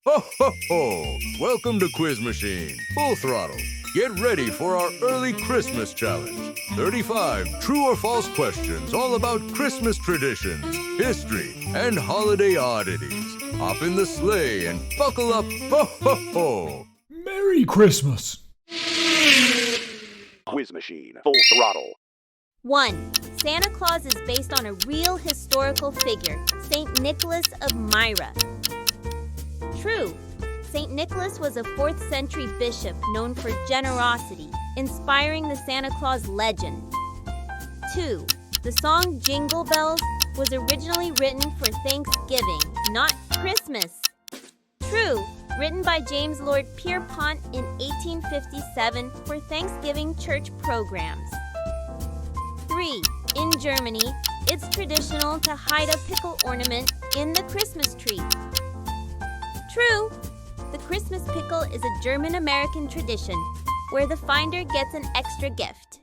Ho, ho, ho! Welcome to Quiz Machine, Full Throttle. Get ready for our early Christmas challenge. 35 true or false questions all about Christmas traditions, history, and holiday oddities. Hop in the sleigh and buckle up. Ho, ho, ho! Merry Christmas! Quiz Machine, Full Throttle. 1. Santa Claus is based on a real historical figure, St. Nicholas of Myra. True. St. Nicholas was a 4th century bishop known for generosity, inspiring the Santa Claus legend. 2. The song Jingle Bells was originally written for Thanksgiving, not Christmas. True. Written by James Lord Pierpont in 1857 for Thanksgiving church programs. 3. In Germany, it's traditional to hide a pickle ornament in the Christmas tree. True. The Christmas pickle is a German-American tradition where the finder gets an extra gift.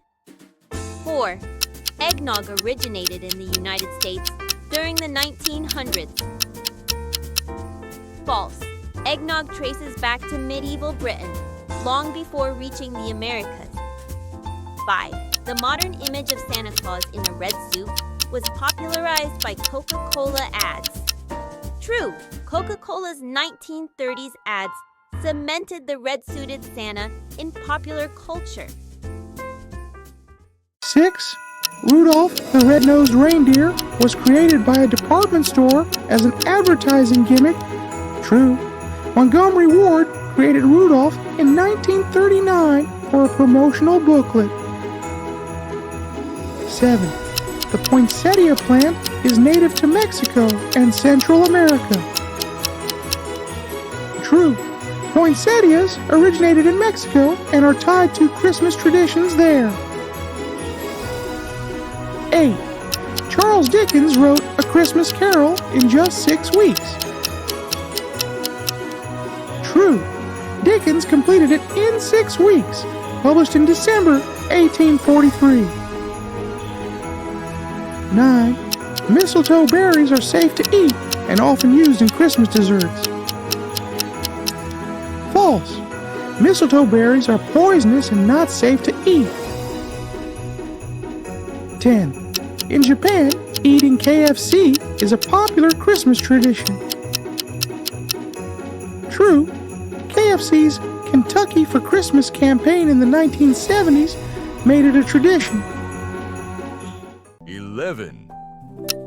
4. Eggnog originated in the United States during the 1900s. False. Eggnog traces back to medieval Britain, long before reaching the Americas. 5. The modern image of Santa Claus in a red suit was popularized by Coca-Cola ads. True, Coca-Cola's 1930s ads cemented the red-suited Santa in popular culture. 6. Rudolph the Red-Nosed Reindeer was created by a department store as an advertising gimmick. True. Montgomery Ward created Rudolph in 1939 for a promotional booklet. 7. The poinsettia plant is native to Mexico and Central America. True. Poinsettias originated in Mexico and are tied to Christmas traditions there. 8. Charles Dickens wrote A Christmas Carol in just 6 weeks. True. Dickens completed it in 6 weeks, published in December 1843. 9. Mistletoe berries are safe to eat and often used in Christmas desserts. False. Mistletoe berries are poisonous and not safe to eat. 10. In Japan, eating KFC is a popular Christmas tradition. True. KFC's Kentucky for Christmas campaign in the 1970s made it a tradition. 11.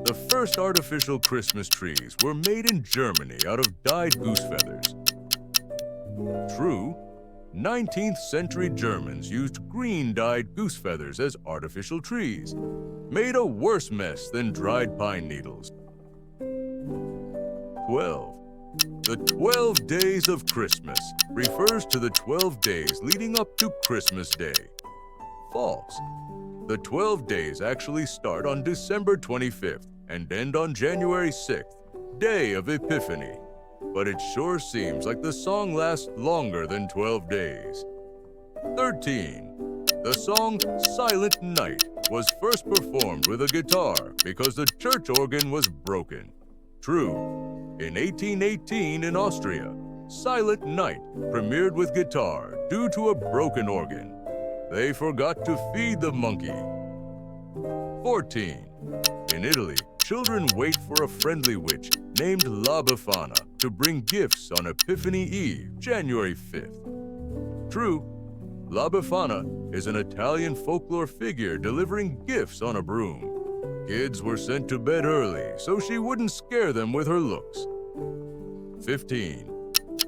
The first artificial Christmas trees were made in Germany out of dyed goose feathers. True. 19th century Germans used green dyed goose feathers as artificial trees, made a worse mess than dried pine needles. 12. The 12 days of Christmas refers to the 12 days leading up to Christmas Day. False. The 12 days actually start on December 25th and end on January 6th, Day of Epiphany. But it sure seems like the song lasts longer than 12 days. 13. The song Silent Night was first performed with a guitar because the church organ was broken. True. In 1818 in Austria, Silent Night premiered with guitar due to a broken organ. They forgot to feed the monkey. 14. In Italy, children wait for a friendly witch named La Befana to bring gifts on Epiphany Eve, January 5th. True. La Befana is an Italian folklore figure delivering gifts on a broom. Kids were sent to bed early so she wouldn't scare them with her looks. 15.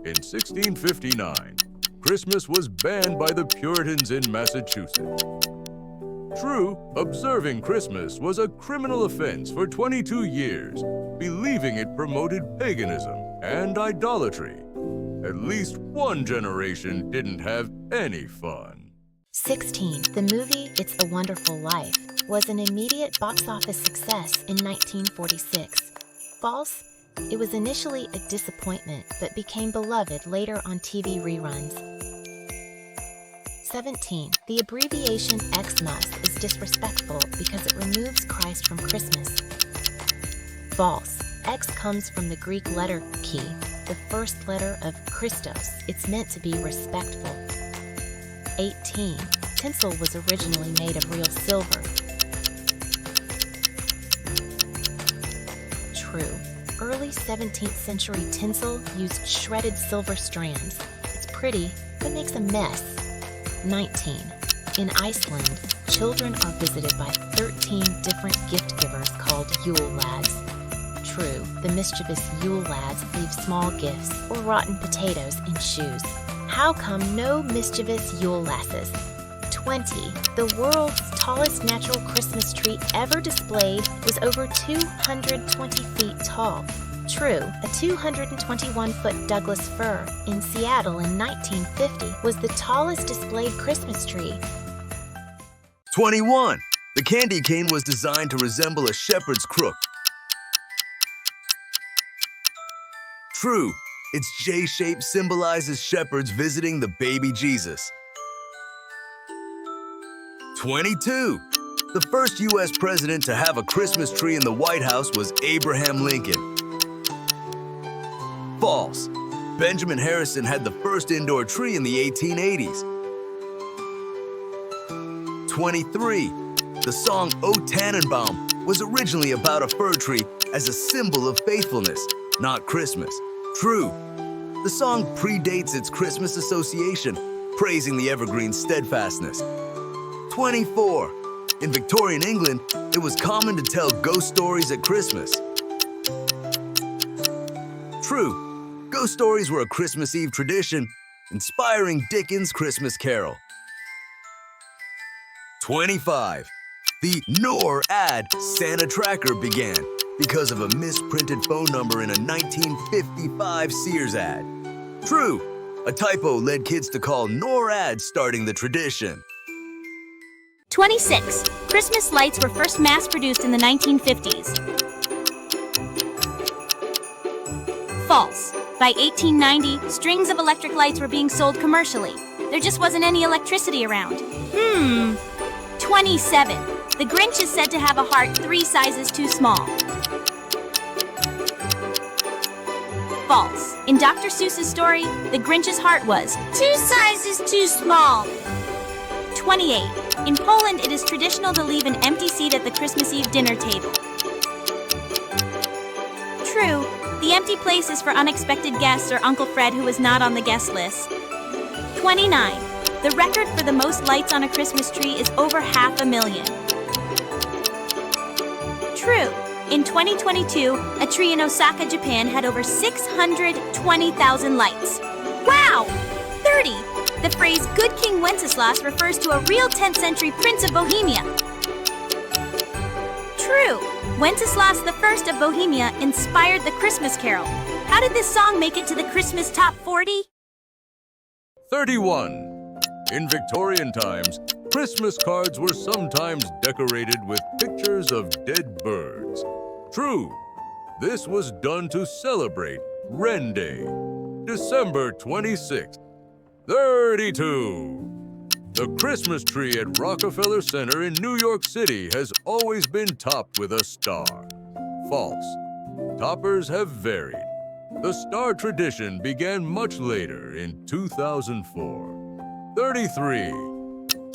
In 1659, Christmas was banned by the Puritans in Massachusetts. True, observing Christmas was a criminal offense for 22 years, believing it promoted paganism and idolatry. At least one generation didn't have any fun. 16. The movie It's a Wonderful Life was an immediate box office success in 1946. False. It was initially a disappointment, but became beloved later on TV reruns. 17. The abbreviation Xmas is disrespectful because it removes Christ from Christmas. False. X comes from the Greek letter chi, the first letter of Christos. It's meant to be respectful. 18. Tinsel was originally made of real silver. True. Early 17th century tinsel used shredded silver strands. It's pretty, but makes a mess. 19. In Iceland, children are visited by 13 different gift givers called Yule lads. True, the mischievous Yule lads leave small gifts or rotten potatoes in shoes. How come no mischievous Yule lasses? 20. The world's tallest natural Christmas tree ever displayed was over 220 feet tall. True, a 221-foot Douglas fir in Seattle in 1950 was the tallest displayed Christmas tree. 21. The candy cane was designed to resemble a shepherd's crook. True, its J shape symbolizes shepherds visiting the baby Jesus. 22. The first U.S. president to have a Christmas tree in the White House was Abraham Lincoln. False. Benjamin Harrison had the first indoor tree in the 1880s. 23. The song O Tannenbaum was originally about a fir tree as a symbol of faithfulness, not Christmas. True. The song predates its Christmas association, praising the evergreen's steadfastness. 24. In Victorian England, it was common to tell ghost stories at Christmas. True, ghost stories were a Christmas Eve tradition, inspiring Dickens' Christmas Carol. 25. The NORAD Santa tracker began because of a misprinted phone number in a 1955 Sears ad. True, a typo led kids to call NORAD starting the tradition. 26. Christmas lights were first mass-produced in the 1950s. False. By 1890, strings of electric lights were being sold commercially. There just wasn't any electricity around. 27. The Grinch is said to have a heart 3 sizes too small. False. In Dr. Seuss's story, the Grinch's heart was 2 sizes too small. 28. In Poland, it is traditional to leave an empty seat at the Christmas Eve dinner table. True, the empty place is for unexpected guests or Uncle Fred who is not on the guest list. 29. The record for the most lights on a Christmas tree is over 500,000. True, in 2022, a tree in Osaka, Japan had over 620,000 lights. Wow! 30. The phrase Good King Wenceslas refers to a real 10th century prince of Bohemia. True. Wenceslas I of Bohemia inspired the Christmas Carol. How did this song make it to the Christmas Top 40? 31. In Victorian times, Christmas cards were sometimes decorated with pictures of dead birds. True. This was done to celebrate Wren Day, December 26th. 32. The Christmas tree at Rockefeller Center in New York City has always been topped with a star. False. Toppers have varied. The star tradition began much later in 2004. 33.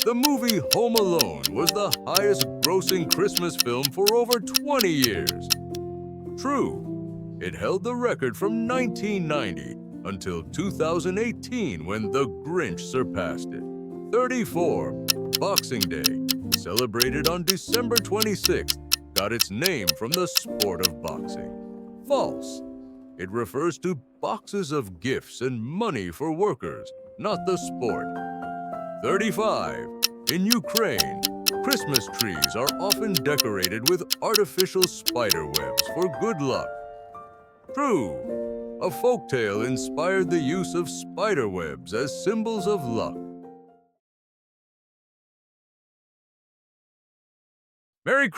The movie Home Alone was the highest-grossing Christmas film for over 20 years. True. It held the record from 1990 until 2018 when The Grinch surpassed it. 34. Boxing Day, celebrated on December 26th, got its name from the sport of boxing. False. It refers to boxes of gifts and money for workers, not the sport. 35. In Ukraine, Christmas trees are often decorated with artificial spider webs for good luck. True. A folktale inspired the use of spider webs as symbols of luck. Merry Christmas!